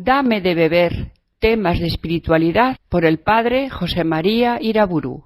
Dame de beber, temas de espiritualidad, por el padre José María Iraburu.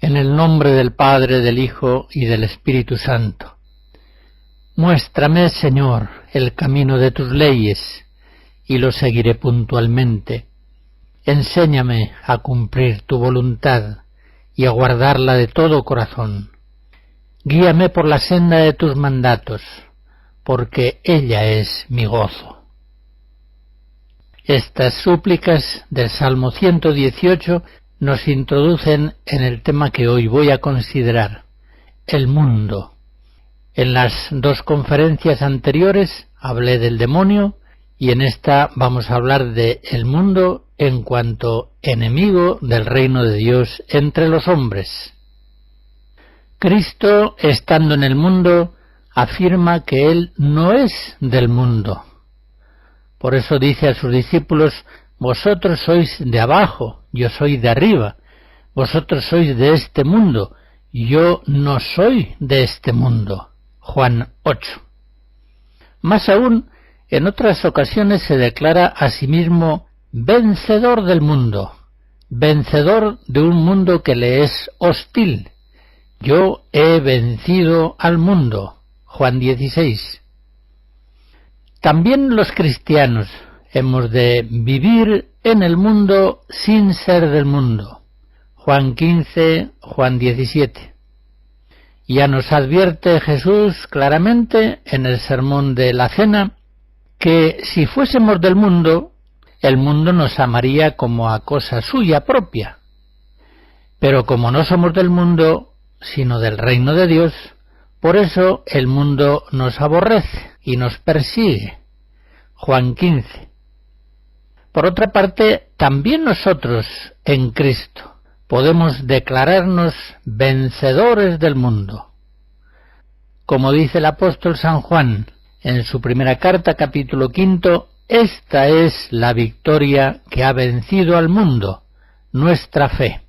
En el nombre del Padre, del Hijo y del Espíritu Santo. Muéstrame, Señor, el camino de tus leyes, y lo seguiré puntualmente. Enséñame a cumplir tu voluntad y a guardarla de todo corazón. Guíame por la senda de tus mandatos, porque ella es mi gozo. Estas súplicas del Salmo 118 nos introducen en el tema que hoy voy a considerar, el mundo. En las dos conferencias anteriores hablé del demonio y en esta vamos a hablar de el mundo en cuanto enemigo del reino de Dios entre los hombres. Cristo, estando en el mundo, afirma que Él no es del mundo. Por eso dice a sus discípulos: vosotros sois de abajo, yo soy de arriba. Vosotros sois de este mundo, yo no soy de este mundo. Juan 8. Más aún, en otras ocasiones se declara a sí mismo vencedor del mundo, vencedor de un mundo que le es hostil. Yo he vencido al mundo. Juan 16. También los cristianos hemos de vivir en el mundo sin ser del mundo. Juan 15, Juan 17. Ya nos advierte Jesús claramente en el sermón de la cena que si fuésemos del mundo, el mundo nos amaría como a cosa suya propia. Pero como no somos del mundo, sino del reino de Dios, por eso el mundo nos aborrece y nos persigue. Juan 15. Por otra parte, también nosotros, en Cristo, podemos declararnos vencedores del mundo. Como dice el apóstol San Juan en su primera carta, capítulo 5, esta es la victoria que ha vencido al mundo, nuestra fe.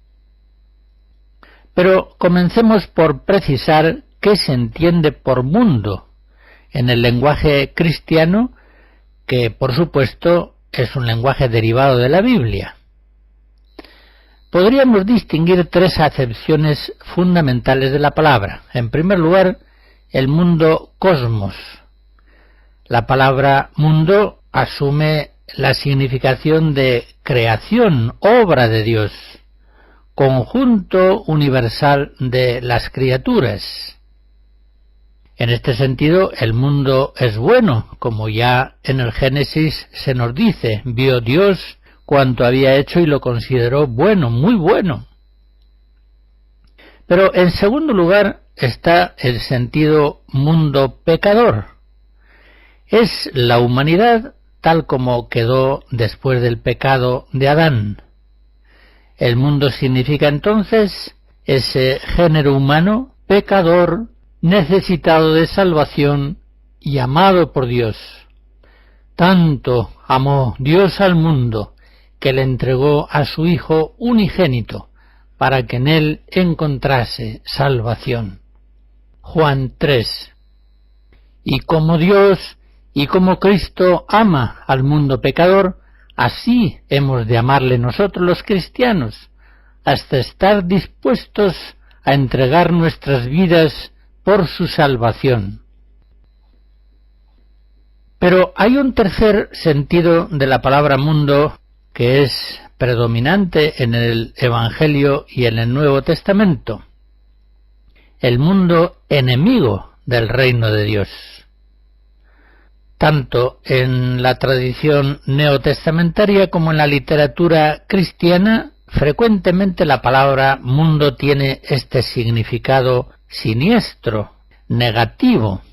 Pero comencemos por precisar qué se entiende por mundo en el lenguaje cristiano, que por supuesto es un lenguaje derivado de la Biblia. Podríamos distinguir tres acepciones fundamentales de la palabra. En primer lugar, el mundo cosmos. La palabra mundo asume la significación de creación, obra de Dios, conjunto universal de las criaturas. En este sentido, el mundo es bueno, como ya en el Génesis se nos dice: vio Dios cuanto había hecho y lo consideró bueno, muy bueno. Pero en segundo lugar está el sentido mundo pecador. Es la humanidad tal como quedó después del pecado de Adán. El mundo significa entonces ese género humano pecador, necesitado de salvación y amado por Dios. Tanto amó Dios al mundo que le entregó a su Hijo unigénito para que en él encontrase salvación. Juan 3. Y como Dios y como Cristo ama al mundo pecador, así hemos de amarle nosotros los cristianos, hasta estar dispuestos a entregar nuestras vidas por su salvación. Pero hay un tercer sentido de la palabra mundo que es predominante en el Evangelio y en el Nuevo Testamento: el mundo enemigo del reino de Dios. Tanto en la tradición neotestamentaria como en la literatura cristiana, frecuentemente la palabra mundo tiene este significado siniestro, negativo.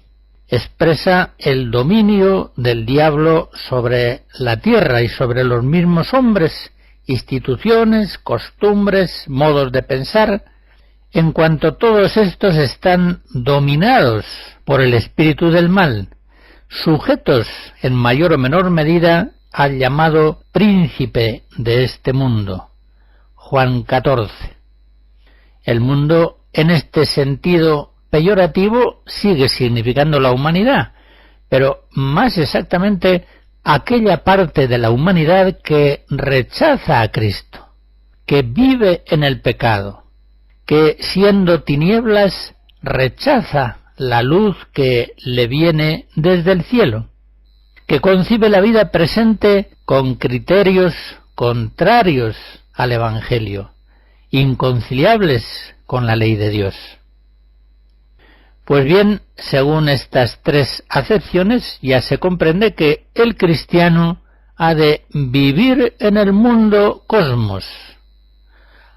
Expresa el dominio del diablo sobre la tierra y sobre los mismos hombres, instituciones, costumbres, modos de pensar, en cuanto todos estos están dominados por el espíritu del mal, sujetos en mayor o menor medida al llamado príncipe de este mundo, Juan 14. El mundo, en este sentido peyorativo, sigue significando la humanidad, pero más exactamente aquella parte de la humanidad que rechaza a Cristo, que vive en el pecado, que siendo tinieblas rechaza la luz que le viene desde el cielo, que concibe la vida presente con criterios contrarios al Evangelio, inconciliables con la ley de Dios. Pues bien, según estas tres acepciones, ya se comprende que el cristiano ha de vivir en el mundo cosmos,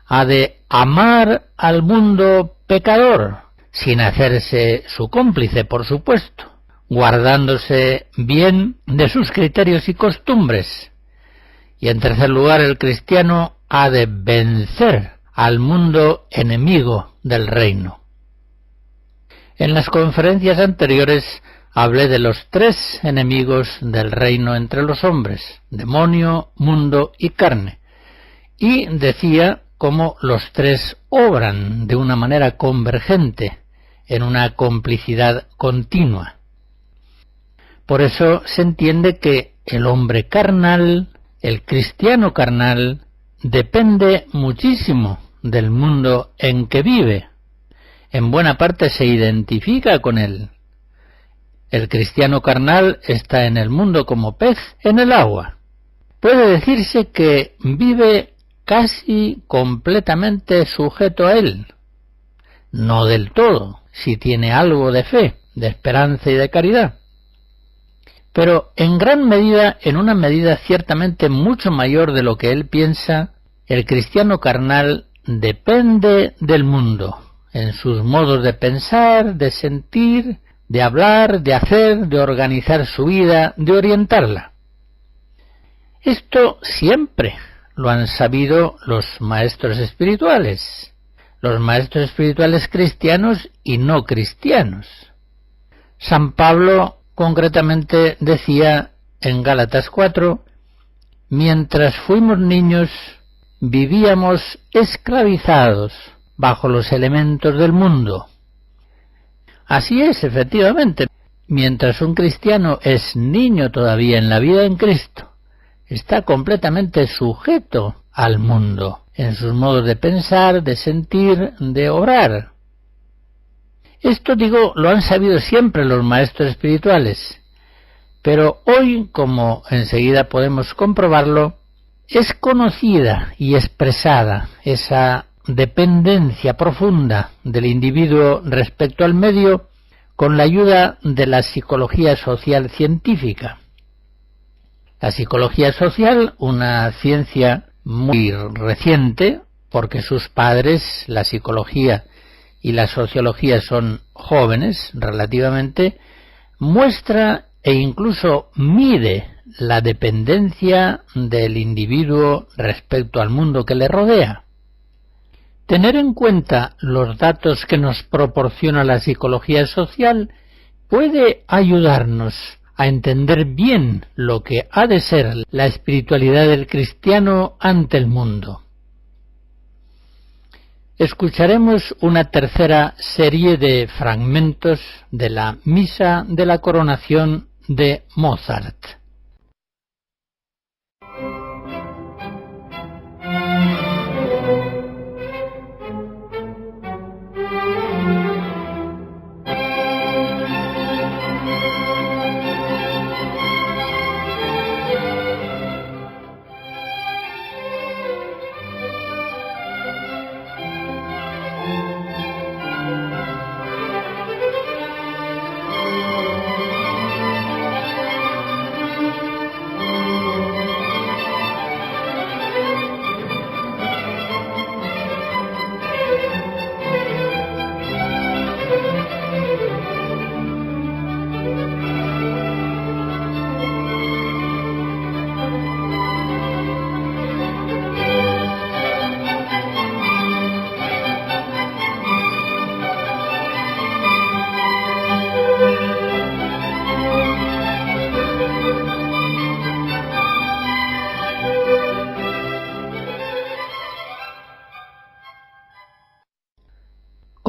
ha de amar al mundo pecador, sin hacerse su cómplice, por supuesto, guardándose bien de sus criterios y costumbres. Y en tercer lugar, el cristiano ha de vencer al mundo enemigo del reino. En las conferencias anteriores hablé de los tres enemigos del reino entre los hombres, demonio, mundo y carne, y decía cómo los tres obran de una manera convergente, en una complicidad continua. Por eso se entiende que el hombre carnal, el cristiano carnal, depende muchísimo del mundo en que vive. En buena parte se identifica con él. El cristiano carnal está en el mundo como pez en el agua. Puede decirse que vive casi completamente sujeto a él. No del todo, si tiene algo de fe, de esperanza y de caridad. Pero en gran medida, en una medida ciertamente mucho mayor de lo que él piensa, el cristiano carnal depende del mundo, en sus modos de pensar, de sentir, de hablar, de hacer, de organizar su vida, de orientarla. Esto siempre lo han sabido los maestros espirituales cristianos y no cristianos. San Pablo concretamente decía en Gálatas 4, mientras fuimos niños vivíamos esclavizados bajo los elementos del mundo. Así es, efectivamente, mientras un cristiano es niño todavía en la vida en Cristo, está completamente sujeto al mundo, en sus modos de pensar, de sentir, de obrar. Esto, digo, lo han sabido siempre los maestros espirituales, pero hoy, como enseguida podemos comprobarlo, es conocida y expresada esa dependencia profunda del individuo respecto al medio con la ayuda de la psicología social científica. La psicología social, una ciencia muy reciente, porque sus padres, la psicología y la sociología, son jóvenes relativamente, muestra e incluso mide la dependencia del individuo respecto al mundo que le rodea. Tener en cuenta los datos que nos proporciona la psicología social puede ayudarnos a entender bien lo que ha de ser la espiritualidad del cristiano ante el mundo. Escucharemos una tercera serie de fragmentos de la Misa de la Coronación de Mozart.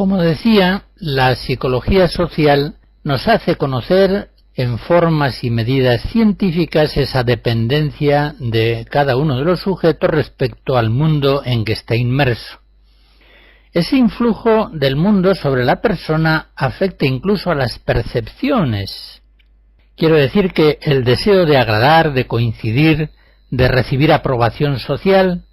Como decía, la psicología social nos hace conocer en formas y medidas científicas esa dependencia de cada uno de los sujetos respecto al mundo en que está inmerso. Ese influjo del mundo sobre la persona afecta incluso a las percepciones. Quiero decir que el deseo de agradar, de coincidir, de recibir aprobación social,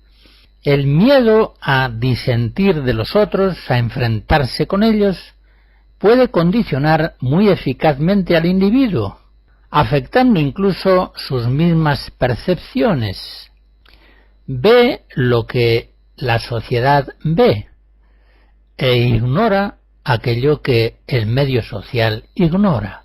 el miedo a disentir de los otros, a enfrentarse con ellos, puede condicionar muy eficazmente al individuo, afectando incluso sus mismas percepciones. Ve lo que la sociedad ve e ignora aquello que el medio social ignora.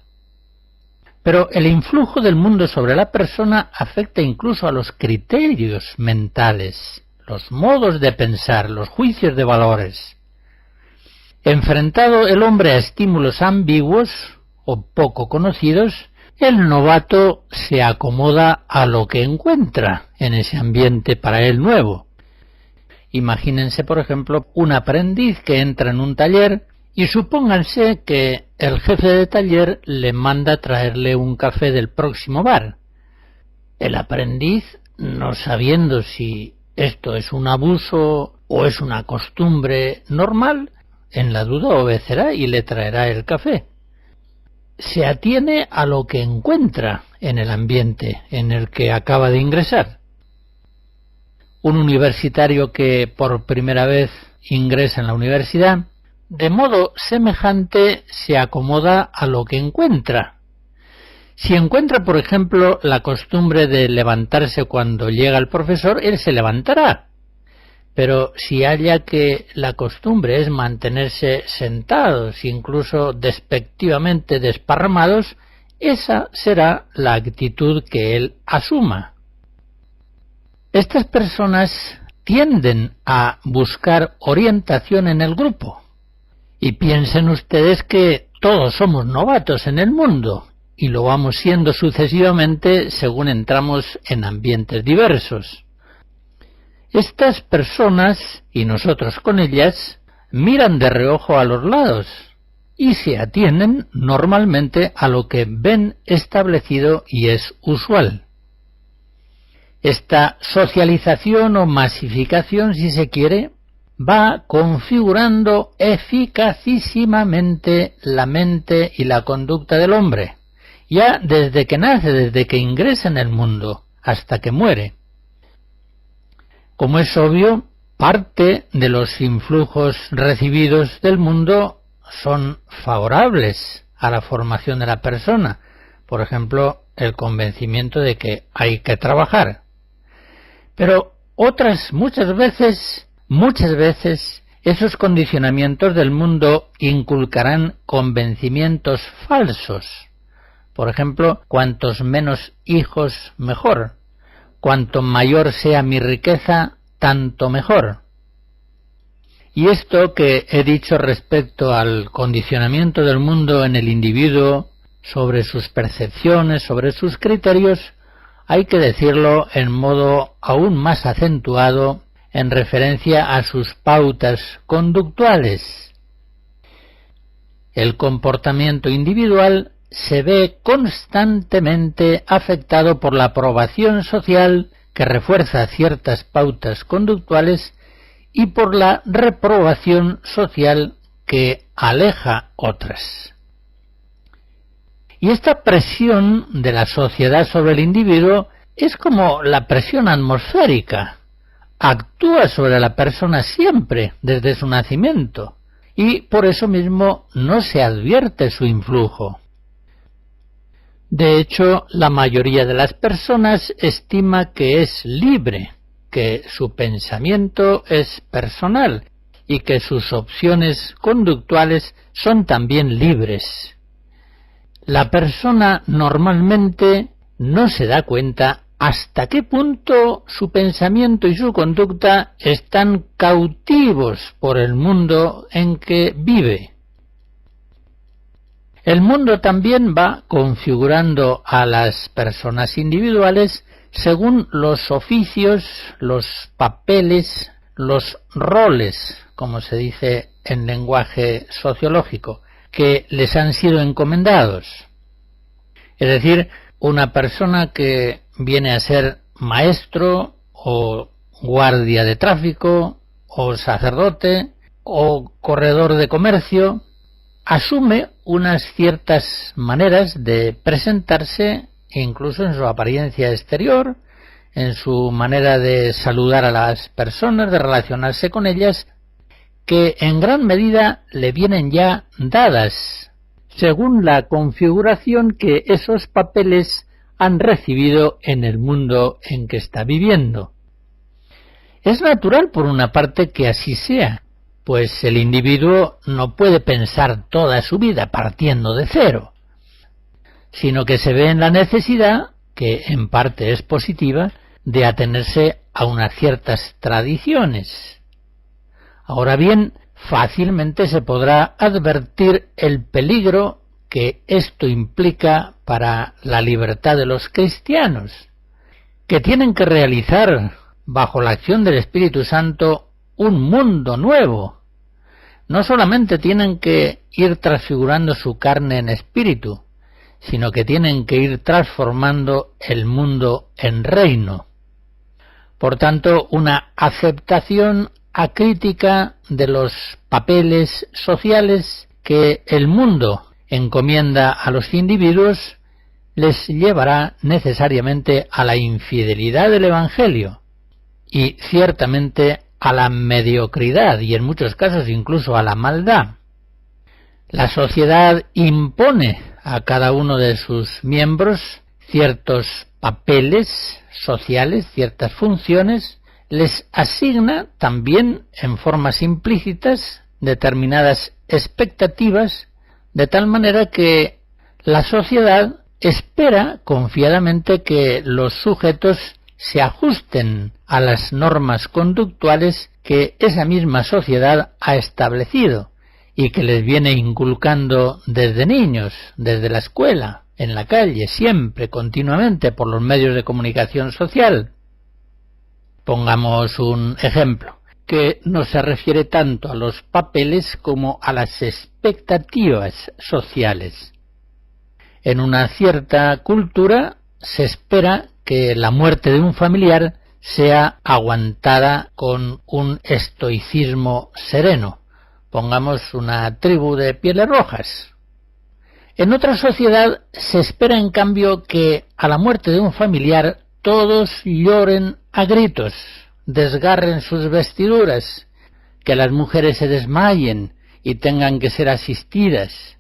Pero el influjo del mundo sobre la persona afecta incluso a los criterios mentales, los modos de pensar, los juicios de valores. Enfrentado el hombre a estímulos ambiguos o poco conocidos, el novato se acomoda a lo que encuentra en ese ambiente para él nuevo. Imagínense, por ejemplo, un aprendiz que entra en un taller y supónganse que el jefe de taller le manda traerle un café del próximo bar. El aprendiz, no sabiendo si esto es un abuso o es una costumbre normal, en la duda obedecerá y le traerá el café. Se atiene a lo que encuentra en el ambiente en el que acaba de ingresar. Un universitario que por primera vez ingresa en la universidad, de modo semejante se acomoda a lo que encuentra. Si encuentra, por ejemplo, la costumbre de levantarse cuando llega el profesor, él se levantará. Pero si halla que la costumbre es mantenerse sentados, incluso despectivamente desparramados, esa será la actitud que él asuma. Estas personas tienden a buscar orientación en el grupo. Y piensen ustedes que todos somos novatos en el mundo, y lo vamos siendo sucesivamente según entramos en ambientes diversos. Estas personas, y nosotros con ellas, miran de reojo a los lados y se atienen normalmente a lo que ven establecido y es usual. Esta socialización o masificación, si se quiere, va configurando eficacísimamente la mente y la conducta del hombre, ya desde que nace, desde que ingresa en el mundo, hasta que muere. Como es obvio, parte de los influjos recibidos del mundo son favorables a la formación de la persona. Por ejemplo, el convencimiento de que hay que trabajar. Pero otras muchas veces, esos condicionamientos del mundo inculcarán convencimientos falsos. Por ejemplo, cuantos menos hijos, mejor. Cuanto mayor sea mi riqueza, tanto mejor. Y esto que he dicho respecto al condicionamiento del mundo en el individuo, sobre sus percepciones, sobre sus criterios, hay que decirlo en modo aún más acentuado en referencia a sus pautas conductuales. El comportamiento individual se ve constantemente afectado por la aprobación social que refuerza ciertas pautas conductuales y por la reprobación social que aleja otras. Y esta presión de la sociedad sobre el individuo es como la presión atmosférica. Actúa sobre la persona siempre desde su nacimiento y por eso mismo no se advierte su influjo. De hecho, la mayoría de las personas estima que es libre, que su pensamiento es personal y que sus opciones conductuales son también libres. La persona normalmente no se da cuenta hasta qué punto su pensamiento y su conducta están cautivos por el mundo en que vive. El mundo también va configurando a las personas individuales según los oficios, los papeles, los roles, como se dice en lenguaje sociológico, que les han sido encomendados. Es decir, una persona que viene a ser maestro o guardia de tráfico o sacerdote o corredor de comercio, asume unas ciertas maneras de presentarse, incluso en su apariencia exterior, en su manera de saludar a las personas, de relacionarse con ellas, que en gran medida le vienen ya dadas, según la configuración que esos papeles han recibido en el mundo en que está viviendo. Es natural, por una parte, que así sea, pues el individuo no puede pensar toda su vida partiendo de cero, sino que se ve en la necesidad, que en parte es positiva, de atenerse a unas ciertas tradiciones. Ahora bien, fácilmente se podrá advertir el peligro que esto implica para la libertad de los cristianos, que tienen que realizar, bajo la acción del Espíritu Santo, un mundo nuevo. No solamente tienen que ir transfigurando su carne en espíritu, sino que tienen que ir transformando el mundo en reino. Por tanto, una aceptación acrítica de los papeles sociales que el mundo encomienda a los individuos les llevará necesariamente a la infidelidad del Evangelio y ciertamente a la mediocridad y en muchos casos incluso a la maldad. La sociedad impone a cada uno de sus miembros ciertos papeles sociales, ciertas funciones, les asigna también en formas implícitas determinadas expectativas, de tal manera que la sociedad espera confiadamente que los sujetos se ajusten a las normas conductuales que esa misma sociedad ha establecido y que les viene inculcando desde niños, desde la escuela, en la calle, siempre, continuamente, por los medios de comunicación social. Pongamos un ejemplo, que no se refiere tanto a los papeles como a las expectativas sociales. En una cierta cultura se espera que la muerte de un familiar sea aguantada con un estoicismo sereno. Pongamos una tribu de pieles rojas. En otra sociedad se espera en cambio que a la muerte de un familiar todos lloren a gritos, desgarren sus vestiduras, que las mujeres se desmayen y tengan que ser asistidas.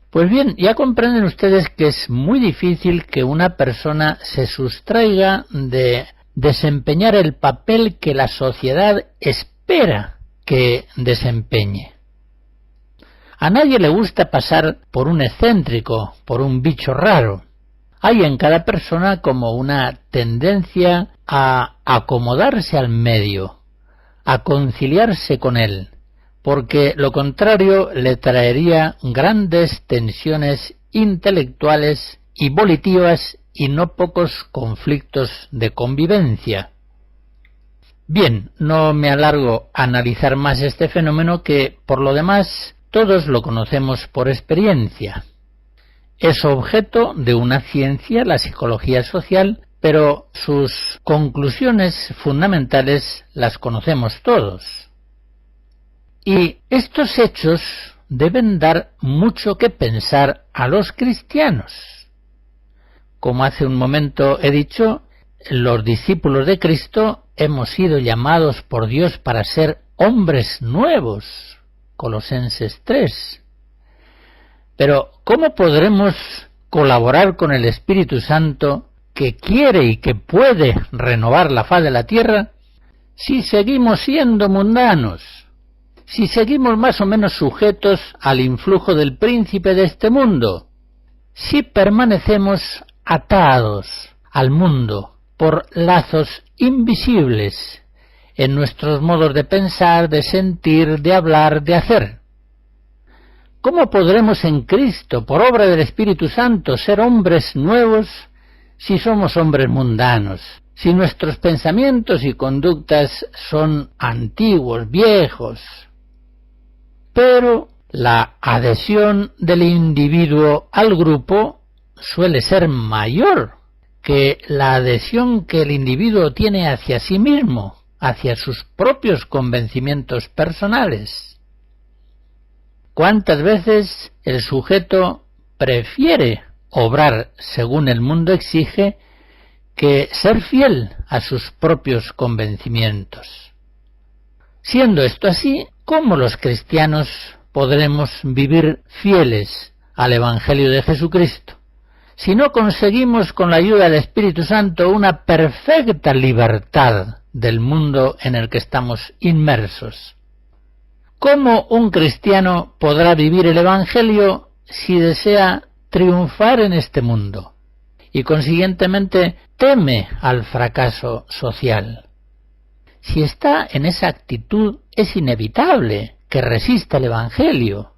Pues bien, ya comprenden ustedes que es muy difícil que una persona se sustraiga de desempeñar el papel que la sociedad espera que desempeñe. A nadie le gusta pasar por un excéntrico, por un bicho raro. Hay en cada persona como una tendencia a acomodarse al medio, a conciliarse con él, porque lo contrario le traería grandes tensiones intelectuales y volitivas y no pocos conflictos de convivencia. Bien, no me alargo a analizar más este fenómeno que, por lo demás, todos lo conocemos por experiencia. Es objeto de una ciencia, la psicología social, pero sus conclusiones fundamentales las conocemos todos. Y estos hechos deben dar mucho que pensar a los cristianos. Como hace un momento he dicho, los discípulos de Cristo hemos sido llamados por Dios para ser hombres nuevos. Colosenses 3. Pero, ¿cómo podremos colaborar con el Espíritu Santo que quiere y que puede renovar la faz de la tierra si seguimos siendo mundanos? Si seguimos más o menos sujetos al influjo del príncipe de este mundo, si permanecemos atados al mundo por lazos invisibles en nuestros modos de pensar, de sentir, de hablar, de hacer. ¿Cómo podremos en Cristo, por obra del Espíritu Santo, ser hombres nuevos si somos hombres mundanos? Si nuestros pensamientos y conductas son antiguos, viejos. pero la adhesión del individuo al grupo suele ser mayor que la adhesión que el individuo tiene hacia sí mismo, hacia sus propios convencimientos personales. ¿Cuántas veces el sujeto prefiere obrar según el mundo exige que ser fiel a sus propios convencimientos? Siendo esto así, ¿cómo los cristianos podremos vivir fieles al Evangelio de Jesucristo si no conseguimos con la ayuda del Espíritu Santo una perfecta libertad del mundo en el que estamos inmersos? ¿Cómo un cristiano podrá vivir el Evangelio si desea triunfar en este mundo y consiguientemente teme al fracaso social? Si está en esa actitud, es inevitable que resista el Evangelio,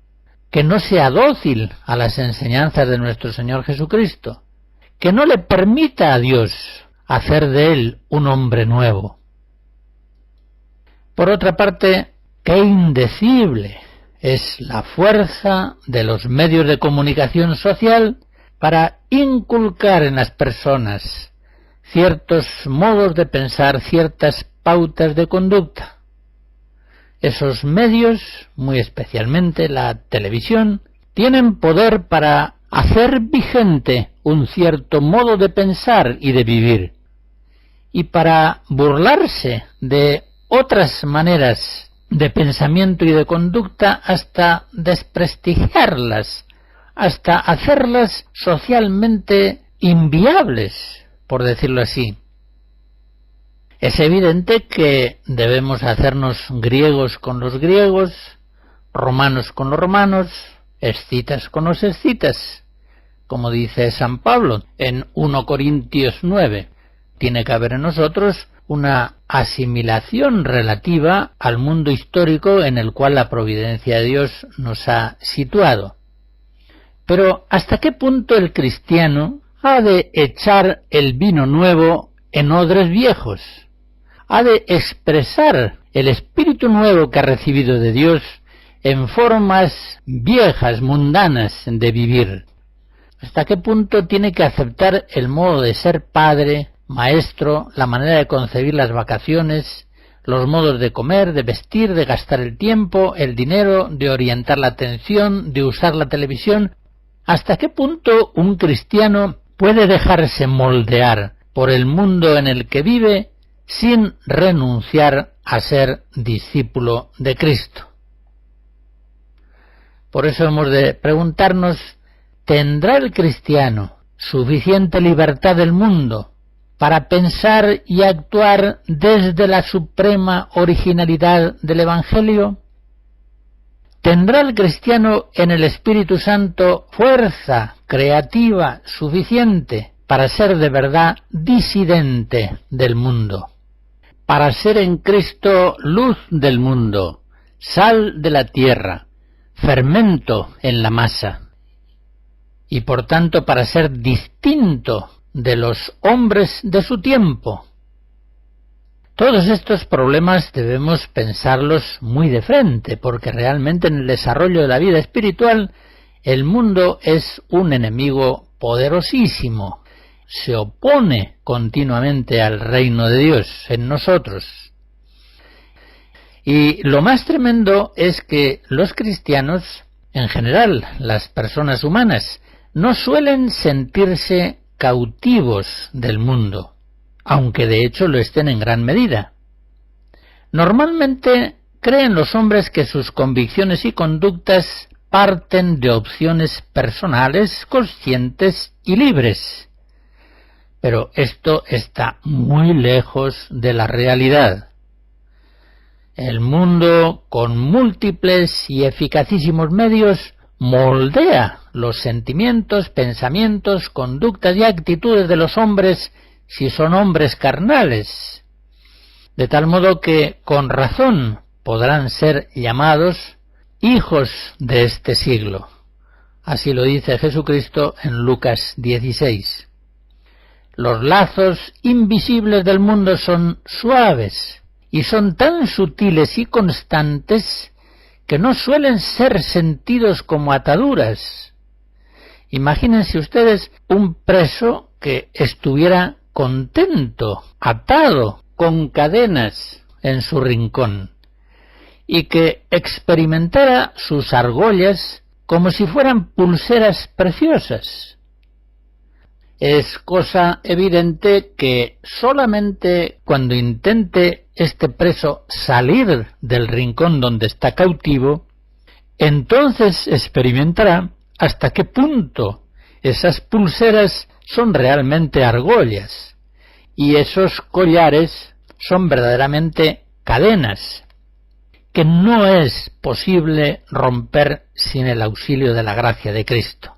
que no sea dócil a las enseñanzas de nuestro Señor Jesucristo, que no le permita a Dios hacer de él un hombre nuevo. Por otra parte, qué indecible es la fuerza de los medios de comunicación social para inculcar en las personas ciertos modos de pensar, ciertas pautas de conducta. Esos medios, muy especialmente la televisión, tienen poder para hacer vigente un cierto modo de pensar y de vivir, y para burlarse de otras maneras de pensamiento y de conducta hasta desprestigiarlas, hasta hacerlas socialmente inviables, por decirlo así. Es evidente que debemos hacernos griegos con los griegos, romanos con los romanos, escitas con los escitas, como dice San Pablo en 1 Corintios 9. Tiene que haber en nosotros una asimilación relativa al mundo histórico en el cual la providencia de Dios nos ha situado. Pero ¿hasta qué punto el cristiano ha de echar el vino nuevo en odres viejos? Ha de expresar el espíritu nuevo que ha recibido de Dios en formas viejas, mundanas de vivir. ¿Hasta qué punto tiene que aceptar el modo de ser padre, maestro, la manera de concebir las vacaciones, los modos de comer, de vestir, de gastar el tiempo, el dinero, de orientar la atención, de usar la televisión? ¿Hasta qué punto un cristiano puede dejarse moldear por el mundo en el que vive sin renunciar a ser discípulo de Cristo? Por eso hemos de preguntarnos, ¿tendrá el cristiano suficiente libertad del mundo para pensar y actuar desde la suprema originalidad del Evangelio? ¿Tendrá el cristiano en el Espíritu Santo fuerza creativa suficiente para ser de verdad disidente del mundo, para ser en Cristo luz del mundo, sal de la tierra, fermento en la masa, y por tanto para ser distinto de los hombres de su tiempo? Todos estos problemas debemos pensarlos muy de frente, porque realmente en el desarrollo de la vida espiritual el mundo es un enemigo poderosísimo, se opone continuamente al reino de Dios en nosotros. Y lo más tremendo es que los cristianos, en general las personas humanas, no suelen sentirse cautivos del mundo, aunque de hecho lo estén en gran medida. Normalmente creen los hombres que sus convicciones y conductas parten de opciones personales, conscientes y libres. Pero esto está muy lejos de la realidad. El mundo, con múltiples y eficacísimos medios, moldea los sentimientos, pensamientos, conductas y actitudes de los hombres si son hombres carnales, de tal modo que con razón podrán ser llamados hijos de este siglo. Así lo dice Jesucristo en Lucas 16. Los lazos invisibles del mundo son suaves y son tan sutiles y constantes que no suelen ser sentidos como ataduras. Imagínense ustedes un preso que estuviera contento, atado, con cadenas en su rincón, y que experimentara sus argollas como si fueran pulseras preciosas. Es cosa evidente que solamente cuando intente este preso salir del rincón donde está cautivo, entonces experimentará hasta qué punto esas pulseras son realmente argollas y esos collares son verdaderamente cadenas que no es posible romper sin el auxilio de la gracia de Cristo.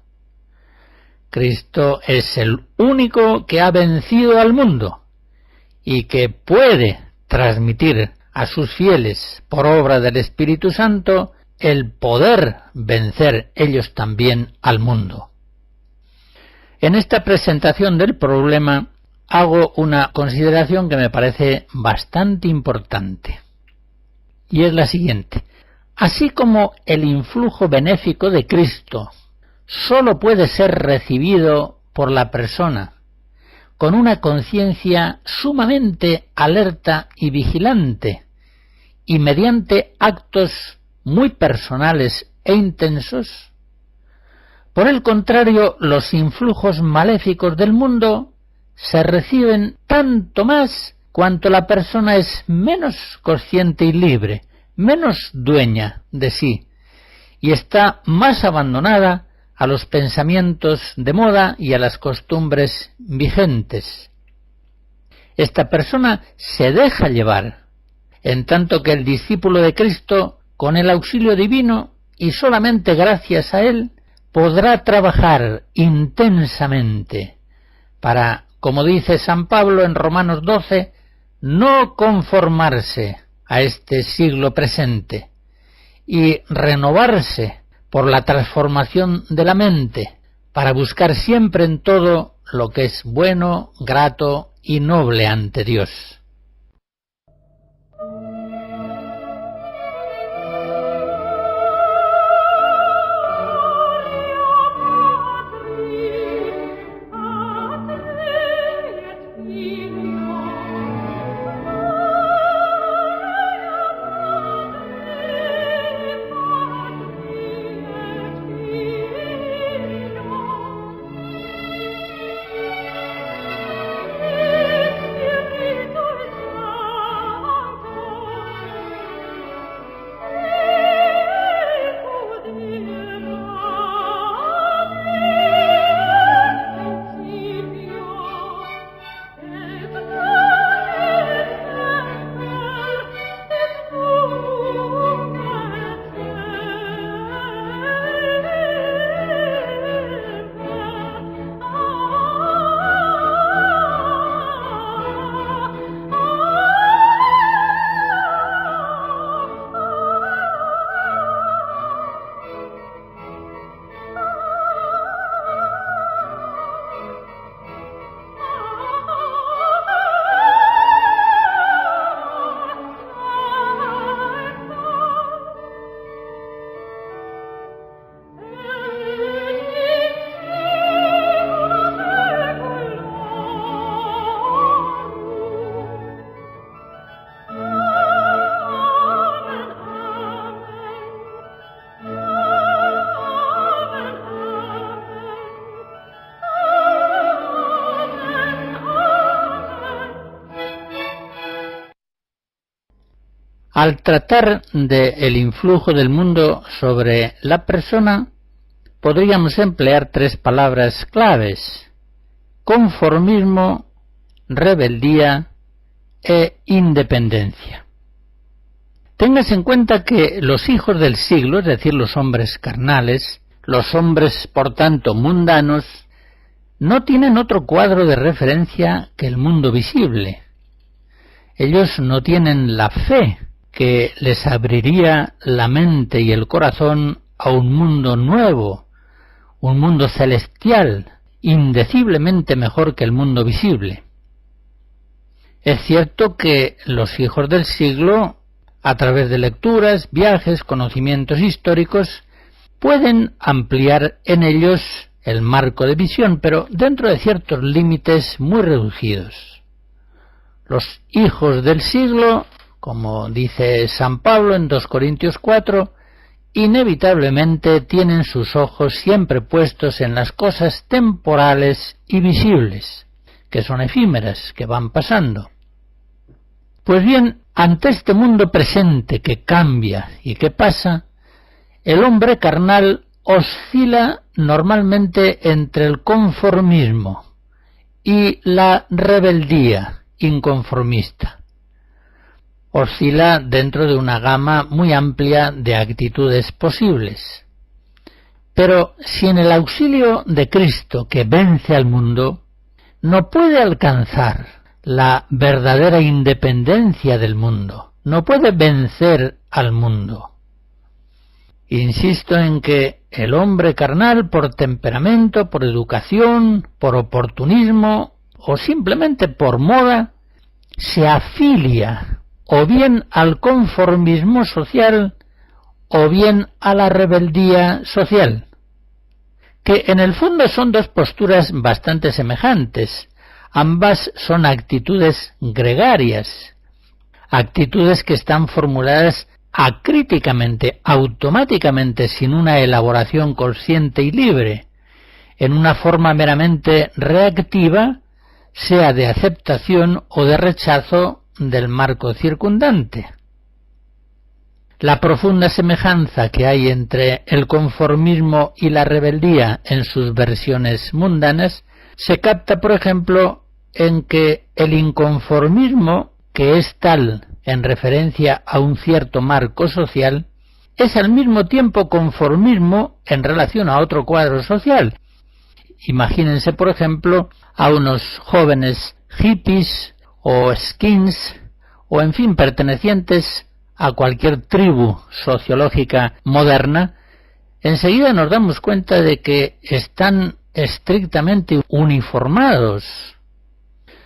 Cristo es el único que ha vencido al mundo y que puede transmitir a sus fieles por obra del Espíritu Santo el poder vencer ellos también al mundo. En esta presentación del problema hago una consideración que me parece bastante importante, y es la siguiente. Así como el influjo benéfico de Cristo sólo puede ser recibido por la persona con una conciencia sumamente alerta y vigilante, y mediante actos muy personales e intensos, por el contrario, los influjos maléficos del mundo se reciben tanto más cuanto la persona es menos consciente y libre, menos dueña de sí, y está más abandonada a los pensamientos de moda y a las costumbres vigentes. Esta persona se deja llevar, en tanto que el discípulo de Cristo, con el auxilio divino y solamente gracias a él, podrá trabajar intensamente para, como dice San Pablo en Romanos 12, no conformarse a este siglo presente y renovarse por la transformación de la mente para buscar siempre en todo lo que es bueno, grato y noble ante Dios. Al tratar del influjo del mundo sobre la persona, podríamos emplear tres palabras claves: conformismo, rebeldía e independencia. Téngase en cuenta que los hijos del siglo, es decir, los hombres carnales, los hombres por tanto mundanos, no tienen otro cuadro de referencia que el mundo visible. Ellos no tienen la fe que les abriría la mente y el corazón a un mundo nuevo, un mundo celestial, indeciblemente mejor que el mundo visible. Es cierto que los hijos del siglo a través de lecturas, viajes, conocimientos históricos, pueden ampliar en ellos el marco de visión, pero dentro de ciertos límites muy reducidos. Los hijos del siglo, como dice San Pablo en 2 Corintios 4, inevitablemente tienen sus ojos siempre puestos en las cosas temporales y visibles, que son efímeras, que van pasando. Pues bien, ante este mundo presente que cambia y que pasa, el hombre carnal oscila normalmente entre el conformismo y la rebeldía inconformista. Oscila dentro de una gama muy amplia de actitudes posibles. Pero si en el auxilio de Cristo que vence al mundo, no puede alcanzar la verdadera independencia del mundo, no puede vencer al mundo. Insisto en que el hombre carnal, por temperamento, por educación, por oportunismo o simplemente por moda, se afilia o bien al conformismo social o bien a la rebeldía social, que en el fondo son dos posturas bastante semejantes. Ambas son actitudes gregarias, actitudes que están formuladas acríticamente, automáticamente, sin una elaboración consciente y libre, en una forma meramente reactiva, sea de aceptación o de rechazo del marco circundante. La profunda semejanza que hay entre el conformismo y la rebeldía en sus versiones mundanas se capta, por ejemplo, en que el inconformismo, que es tal en referencia a un cierto marco social, es al mismo tiempo conformismo en relación a otro cuadro social. Imagínense, por ejemplo, a unos jóvenes hippies o skins, o en fin, pertenecientes a cualquier tribu sociológica moderna, enseguida nos damos cuenta de que están estrictamente uniformados.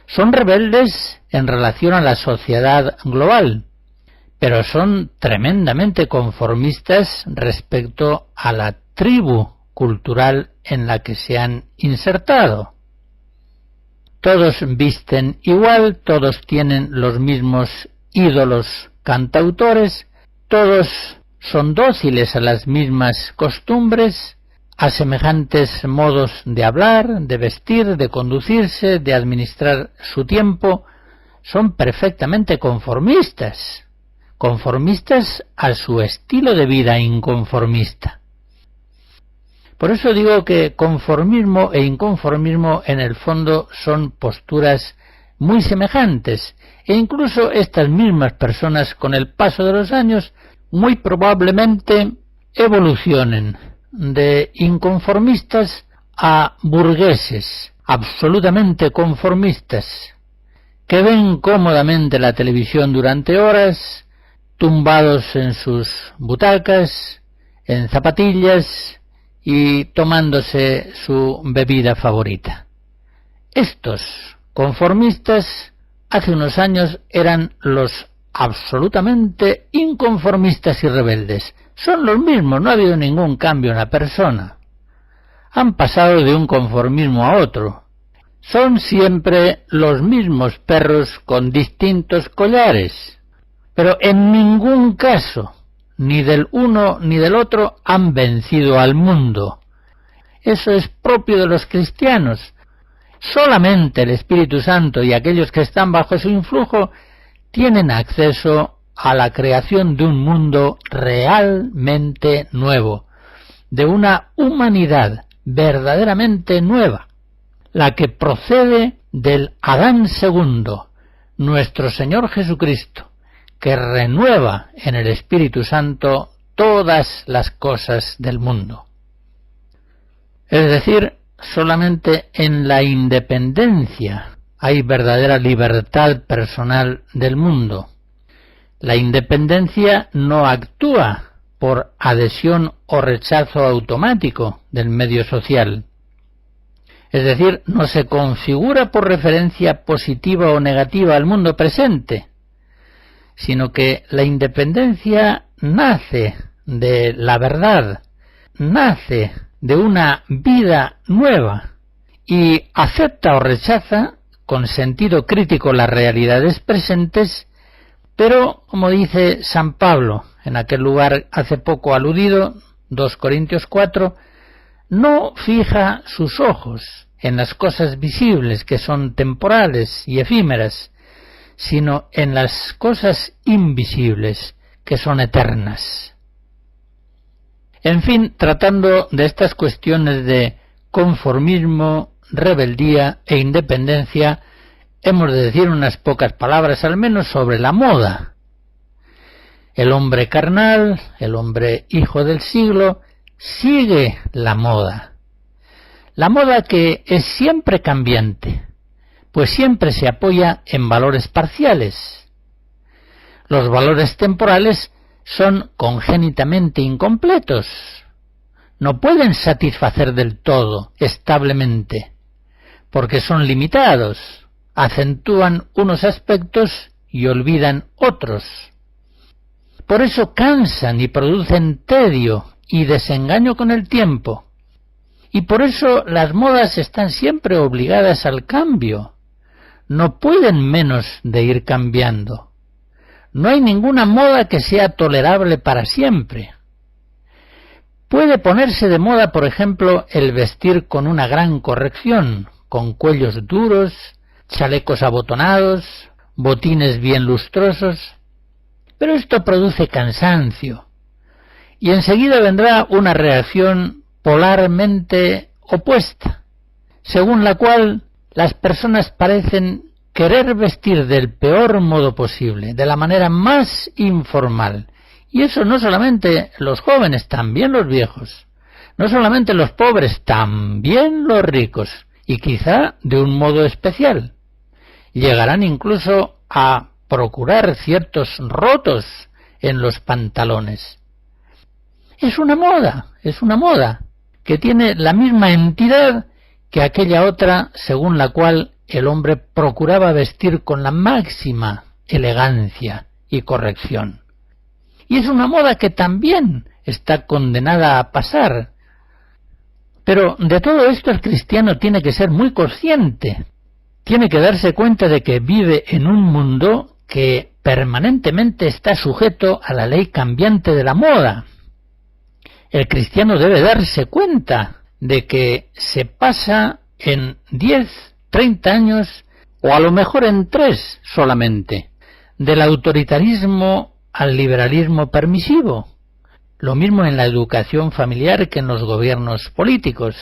Son rebeldes en relación a la sociedad global, pero son tremendamente conformistas respecto a la tribu cultural en la que se han insertado. Todos visten igual, todos tienen los mismos ídolos cantautores, todos son dóciles a las mismas costumbres, a semejantes modos de hablar, de vestir, de conducirse, de administrar su tiempo. Son perfectamente conformistas, conformistas a su estilo de vida inconformista. Por eso digo que conformismo e inconformismo en el fondo son posturas muy semejantes, e incluso estas mismas personas con el paso de los años muy probablemente evolucionen de inconformistas a burgueses absolutamente conformistas, que ven cómodamente la televisión durante horas, tumbados en sus butacas, en zapatillas y tomándose su bebida favorita. Estos conformistas hace unos años eran los absolutamente inconformistas y rebeldes. Son los mismos, no ha habido ningún cambio en la persona. Han pasado de un conformismo a otro. Son siempre los mismos perros con distintos collares, pero en ningún caso, ni del uno ni del otro, han vencido al mundo. Eso es propio de los cristianos. Solamente el Espíritu Santo y aquellos que están bajo su influjo tienen acceso a la creación de un mundo realmente nuevo, de una humanidad verdaderamente nueva, la que procede del Adán segundo, nuestro Señor Jesucristo, que renueva en el Espíritu Santo todas las cosas del mundo. Es decir, solamente en la independencia hay verdadera libertad personal del mundo. La independencia no actúa por adhesión o rechazo automático del medio social. Es decir, no se configura por referencia positiva o negativa al mundo presente, sino que la independencia nace de la verdad, nace de una vida nueva y acepta o rechaza con sentido crítico las realidades presentes, pero, como dice San Pablo en aquel lugar hace poco aludido, 2 Corintios 4, no fija sus ojos en las cosas visibles que son temporales y efímeras, sino en las cosas invisibles que son eternas. En fin, tratando de estas cuestiones de conformismo, rebeldía e independencia, hemos de decir unas pocas palabras al menos sobre la moda. El hombre carnal, el hombre hijo del siglo, sigue la moda. La moda que es siempre cambiante, pues siempre se apoya en valores parciales. Los valores temporales son congénitamente incompletos. No pueden satisfacer del todo, establemente, porque son limitados, acentúan unos aspectos y olvidan otros. Por eso cansan y producen tedio y desengaño con el tiempo. Y por eso las modas están siempre obligadas al cambio. No pueden menos de ir cambiando. No hay ninguna moda que sea tolerable para siempre. Puede ponerse de moda, por ejemplo, el vestir con una gran corrección, con cuellos duros, chalecos abotonados, botines bien lustrosos, pero esto produce cansancio, y enseguida vendrá una reacción polarmente opuesta, según la cual las personas parecen querer vestir del peor modo posible, de la manera más informal. Y eso no solamente los jóvenes, también los viejos. No solamente los pobres, también los ricos. Y quizá de un modo especial. Llegarán incluso a procurar ciertos rotos en los pantalones. Es una moda que tiene la misma entidad que aquella otra según la cual el hombre procuraba vestir con la máxima elegancia y corrección. Y es una moda que también está condenada a pasar. Pero de todo esto el cristiano tiene que ser muy consciente. Tiene que darse cuenta de que vive en un mundo que permanentemente está sujeto a la ley cambiante de la moda. El cristiano debe darse cuenta de que se pasa en 10, 30 años, o a lo mejor en 3 solamente, del autoritarismo al liberalismo permisivo. Lo mismo en la educación familiar que en los gobiernos políticos.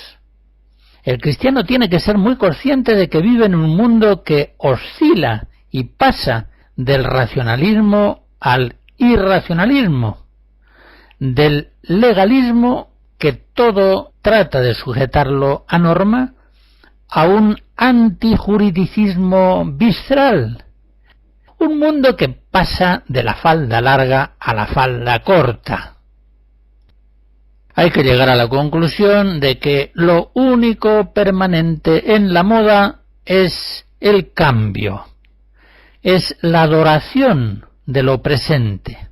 El cristiano tiene que ser muy consciente de que vive en un mundo que oscila y pasa del racionalismo al irracionalismo, del legalismo, que todo trata de sujetarlo a norma, a un antijuridicismo visceral. Un mundo que pasa de la falda larga a la falda corta. Hay que llegar a la conclusión de que lo único permanente en la moda es el cambio, es la adoración de lo presente.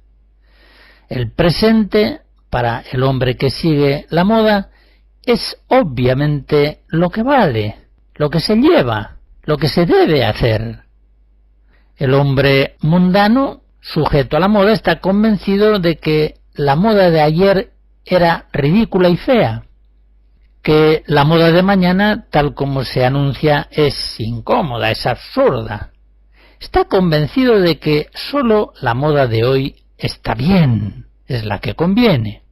El presente, para el hombre que sigue la moda, es obviamente lo que vale, lo que se lleva, lo que se debe hacer. El hombre mundano, sujeto a la moda, está convencido de que la moda de ayer era ridícula y fea, que la moda de mañana, tal como se anuncia, es incómoda, es absurda. Está convencido de que sólo la moda de hoy está bien, es la que conviene.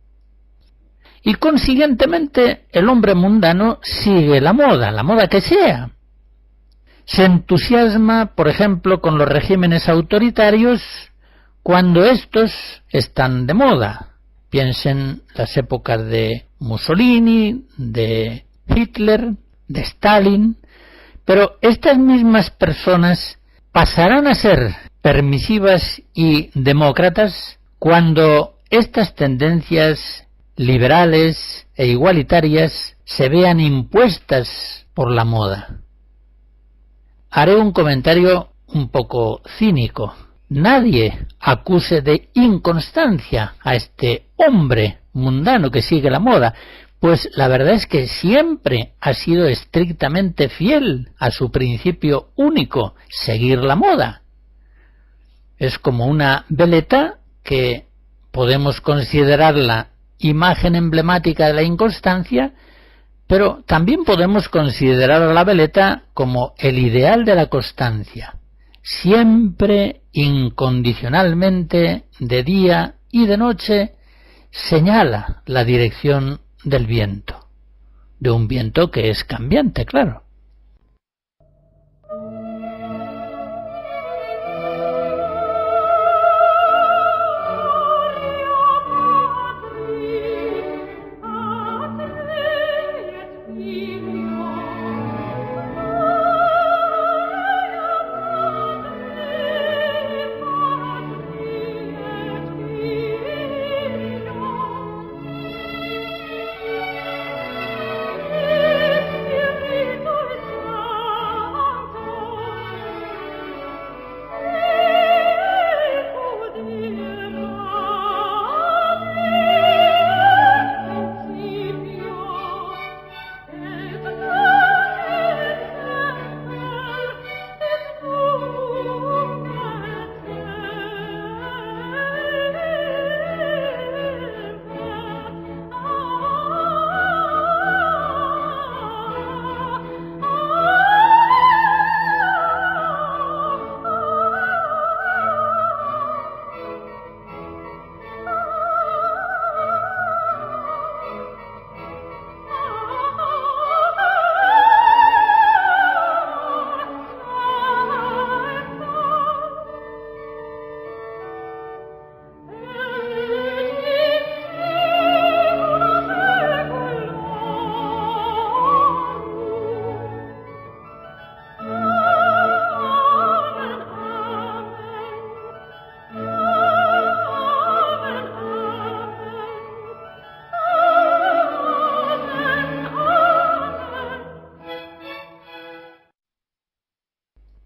Y consiguientemente el hombre mundano sigue la moda que sea. Se entusiasma, por ejemplo, con los regímenes autoritarios cuando estos están de moda. Piensen las épocas de Mussolini, de Hitler, de Stalin, pero estas mismas personas pasarán a ser permisivas y demócratas cuando estas tendencias liberales e igualitarias se vean impuestas por la moda. Haré un comentario un poco cínico nadie acuse de inconstancia a este hombre mundano que sigue la moda, pues la verdad es que siempre ha sido estrictamente fiel a su principio único, seguir la moda. Es como una veleta que podemos considerarla imagen emblemática de la inconstancia, pero también podemos considerar a la veleta como el ideal de la constancia, siempre incondicionalmente, de día y de noche, señala la dirección del viento, de un viento que es cambiante, claro.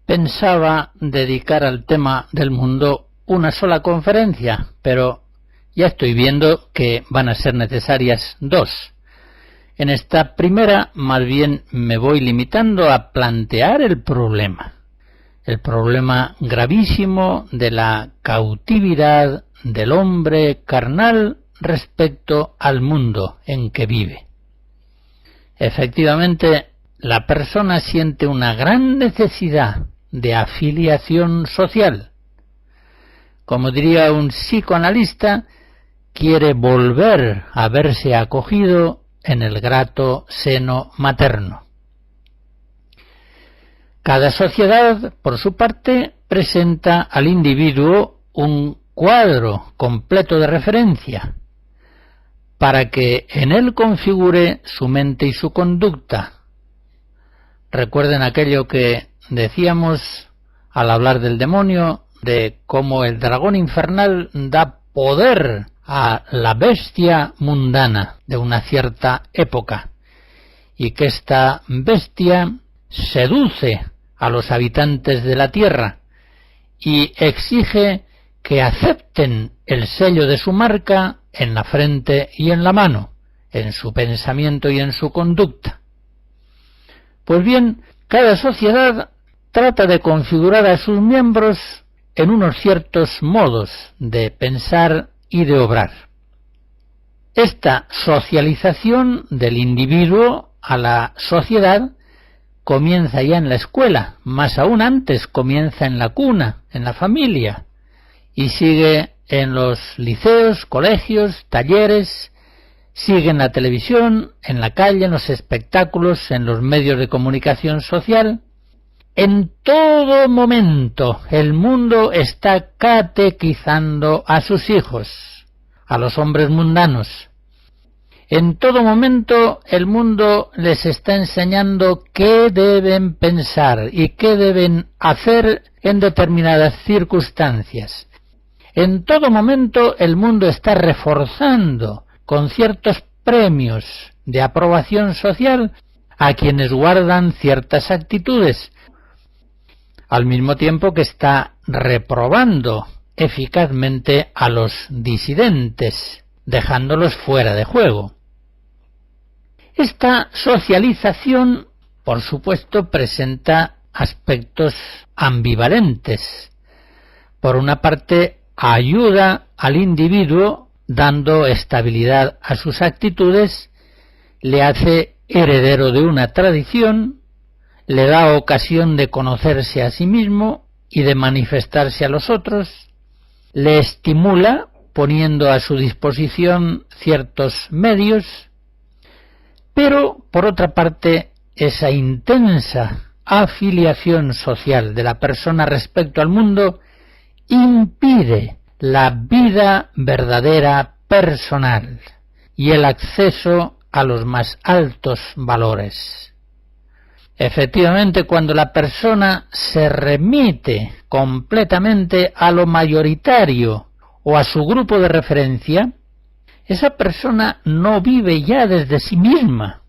Pensaba dedicar al tema del mundo una sola conferencia, pero ya estoy viendo que van a ser necesarias dos. En esta primera, más bien me voy limitando a plantear el problema gravísimo de la cautividad del hombre carnal respecto al mundo en que vive. Efectivamente, la persona siente una gran necesidad de afiliación social. Como diría un psicoanalista, quiere volver a verse acogido en el grato seno materno. Cada sociedad, por su parte, presenta al individuo un cuadro completo de referencia para que en él configure su mente y su conducta. Recuerden aquello que decíamos al hablar del demonio, de cómo el dragón infernal da poder a la bestia mundana de una cierta época, y que esta bestia seduce a los habitantes de la tierra y exige que acepten el sello de su marca en la frente y en la mano, en su pensamiento y en su conducta. Pues bien, cada sociedad trata de configurar a sus miembros en unos ciertos modos de pensar y de obrar. Esta socialización del individuo a la sociedad comienza ya en la escuela, más aún antes comienza en la cuna, en la familia, y sigue en los liceos, colegios, talleres, sigue en la televisión, en la calle, en los espectáculos, en los medios de comunicación social. En todo momento el mundo está catequizando a sus hijos, a los hombres mundanos. En todo momento el mundo les está enseñando qué deben pensar y qué deben hacer en determinadas circunstancias. En todo momento el mundo está reforzando con ciertos premios de aprobación social a quienes guardan ciertas actitudes, al mismo tiempo que está reprobando eficazmente a los disidentes, dejándolos fuera de juego. Esta socialización, por supuesto, presenta aspectos ambivalentes. Por una parte, ayuda al individuo dando estabilidad a sus actitudes, le hace heredero de una tradición, le da ocasión de conocerse a sí mismo y de manifestarse a los otros, le estimula poniendo a su disposición ciertos medios, pero por otra parte esa intensa afiliación social de la persona respecto al mundo impide la vida verdadera personal y el acceso a los más altos valores. Efectivamente, cuando la persona se remite completamente a lo mayoritario o a su grupo de referencia, esa persona no vive ya desde sí misma,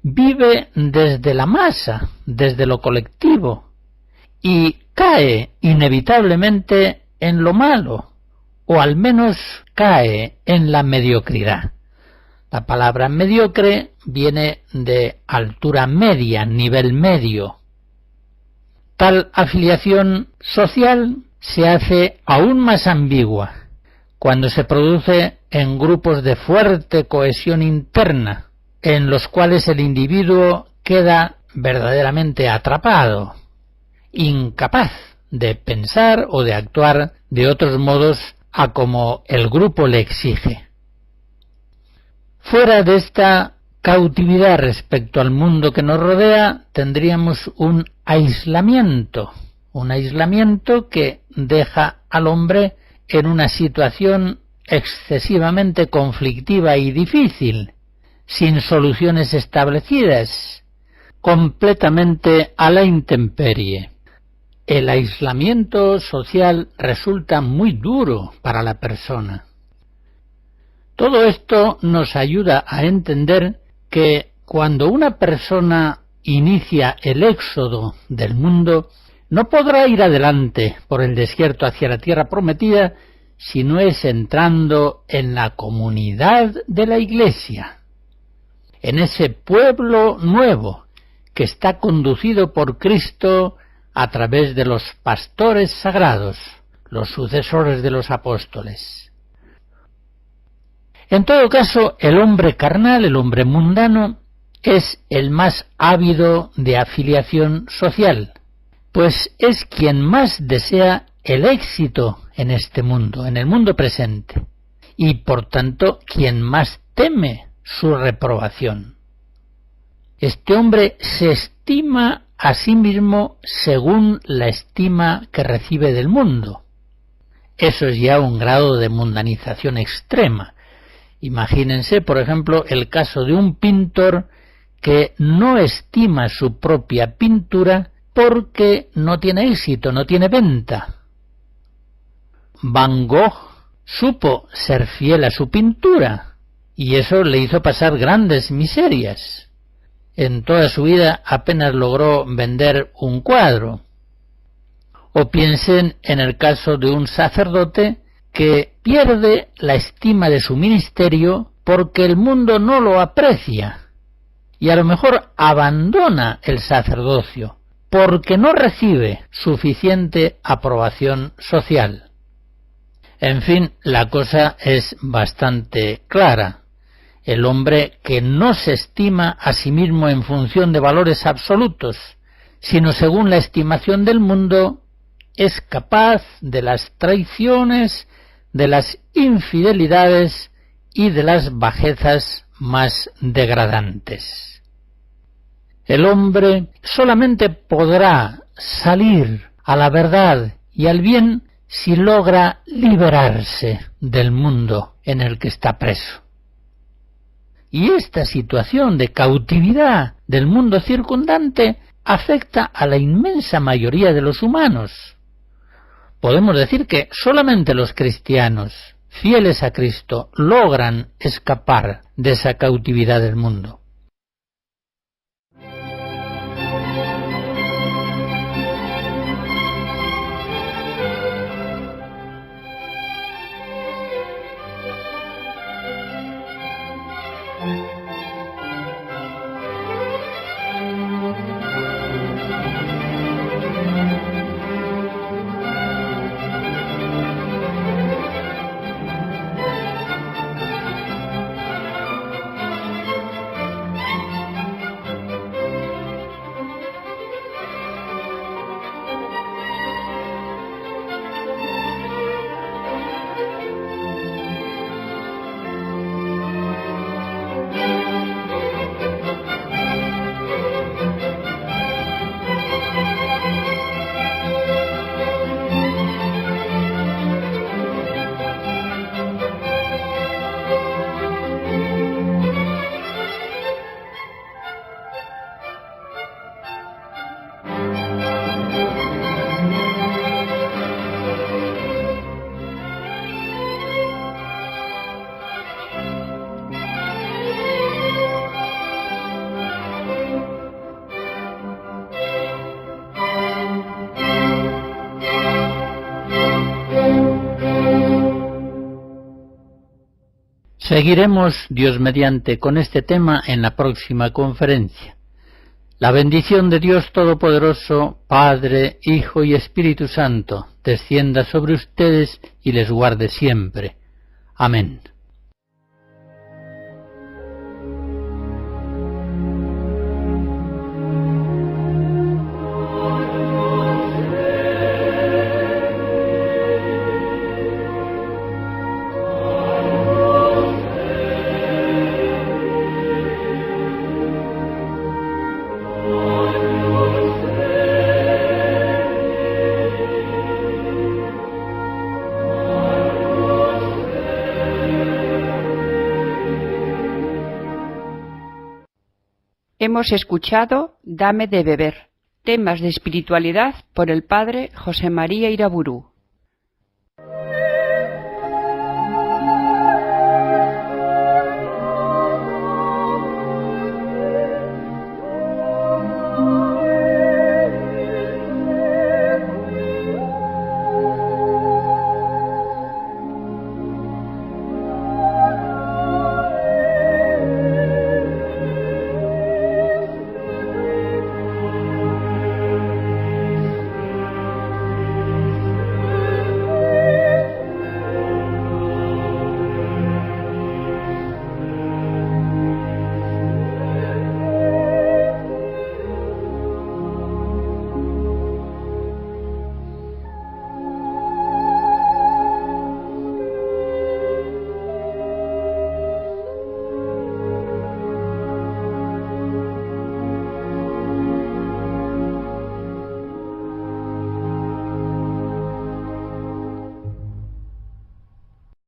vive desde la masa, desde lo colectivo, y cae inevitablemente en lo malo, o al menos cae en la mediocridad. La palabra mediocre viene de altura media, nivel medio. Tal afiliación social se hace aún más ambigua cuando se produce en grupos de fuerte cohesión interna, en los cuales el individuo queda verdaderamente atrapado, incapaz de pensar o de actuar de otros modos a como el grupo le exige. Fuera de esta cautividad respecto al mundo que nos rodea, tendríamos un aislamiento que deja al hombre en una situación excesivamente conflictiva y difícil, sin soluciones establecidas, completamente a la intemperie. El aislamiento social resulta muy duro para la persona. Todo esto nos ayuda a entender que cuando una persona inicia el éxodo del mundo, no podrá ir adelante por el desierto hacia la tierra prometida si no es entrando en la comunidad de la Iglesia, en ese pueblo nuevo que está conducido por Cristo a través de los pastores sagrados, los sucesores de los apóstoles. En todo caso, el hombre carnal, el hombre mundano, es el más ávido de afiliación social, pues es quien más desea el éxito en este mundo, en el mundo presente, y por tanto quien más teme su reprobación. Este hombre se estima a sí mismo según la estima que recibe del mundo. Eso es ya un grado de mundanización extrema. Imagínense, por ejemplo, el caso de un pintor que no estima su propia pintura porque no tiene éxito, no tiene venta. Van Gogh supo ser fiel a su pintura y eso le hizo pasar grandes miserias. En toda su vida apenas logró vender un cuadro. O piensen en el caso de un sacerdote que pierde la estima de su ministerio porque el mundo no lo aprecia y a lo mejor abandona el sacerdocio porque no recibe suficiente aprobación social. En fin, la cosa es bastante clara. El hombre que no se estima a sí mismo en función de valores absolutos, sino según la estimación del mundo, es capaz de las traiciones, de las infidelidades y de las bajezas más degradantes. El hombre solamente podrá salir a la verdad y al bien si logra liberarse del mundo en el que está preso. Y esta situación de cautividad del mundo circundante afecta a la inmensa mayoría de los humanos. Podemos decir que solamente los cristianos, fieles a Cristo, logran escapar de esa cautividad del mundo. Seguiremos, Dios mediante, con este tema en la próxima conferencia. La bendición de Dios Todopoderoso, Padre, Hijo y Espíritu Santo, descienda sobre ustedes y les guarde siempre. Amén. Hemos escuchado Dame de beber, temas de espiritualidad por el padre José María Iraburu.